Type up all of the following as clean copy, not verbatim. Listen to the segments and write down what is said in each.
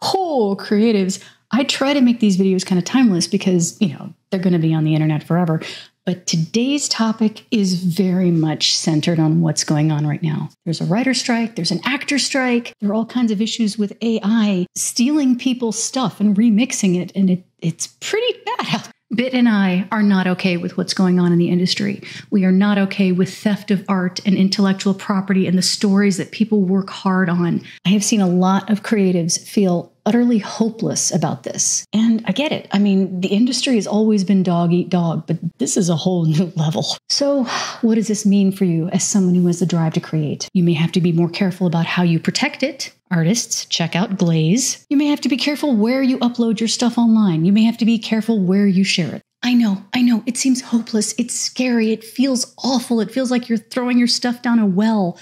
Oh, creatives. I try to make these videos kind of timeless because, they're going to be on the internet forever. But today's topic is very much centered on what's going on right now. There's a writer strike. There's an actor strike. There are all kinds of issues with AI stealing people's stuff and remixing it. And it's pretty bad. Bit and I are not okay with what's going on in the industry. We are not okay with theft of art and intellectual property and the stories that people work hard on. I have seen a lot of creatives feel utterly hopeless about this. And I get it. I mean, the industry has always been dog eat dog, but this is a whole new level. So what does this mean for you as someone who has the drive to create? You may have to be more careful about how you protect it. Artists, check out Glaze. You may have to be careful where you upload your stuff online. You may have to be careful where you share it. I know. It seems hopeless. It's scary. It feels awful. It feels like you're throwing your stuff down a well.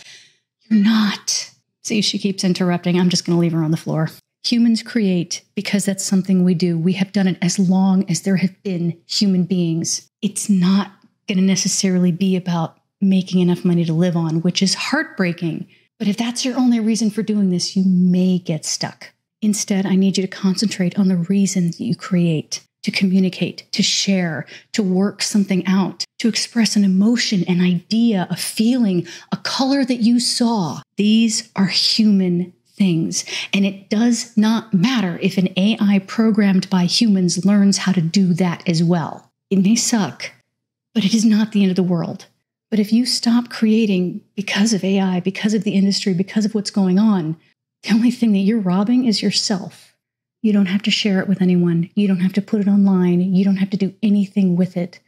You're not. See, she keeps interrupting. I'm just going to leave her on the floor. Humans create because that's something we do. We have done it as long as there have been human beings. It's not going to necessarily be about making enough money to live on, which is heartbreaking. But if that's your only reason for doing this, you may get stuck. Instead, I need you to concentrate on the reasons you create, to communicate, to share, to work something out, to express an emotion, an idea, a feeling, a color that you saw. These are human things. And it does not matter if an AI programmed by humans learns how to do that as well. It may suck, but it is not the end of the world. But if you stop creating because of AI, because of the industry, because of what's going on, the only thing that you're robbing is yourself. You don't have to share it with anyone. You don't have to put it online. You don't have to do anything with it.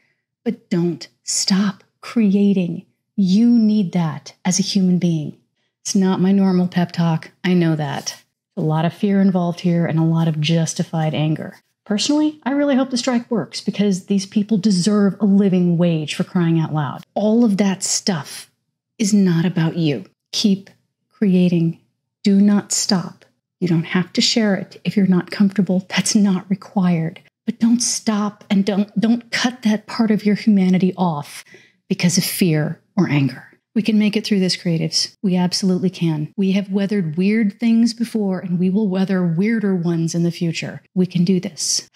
But don't stop creating. You need that as a human being. It's not my normal pep talk. I know that. A lot of fear involved here and a lot of justified anger. Personally, I really hope the strike works because these people deserve a living wage, for crying out loud. All of that stuff is not about you. Keep creating. Do not stop. You don't have to share it if you're not comfortable. That's not required. But don't stop and don't cut that part of your humanity off because of fear or anger. We can make it through this, creatives. We absolutely can. We have weathered weird things before, and we will weather weirder ones in the future. We can do this.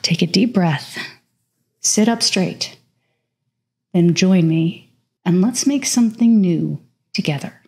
Take a deep breath. Sit up straight. Then join me, and let's make something new together.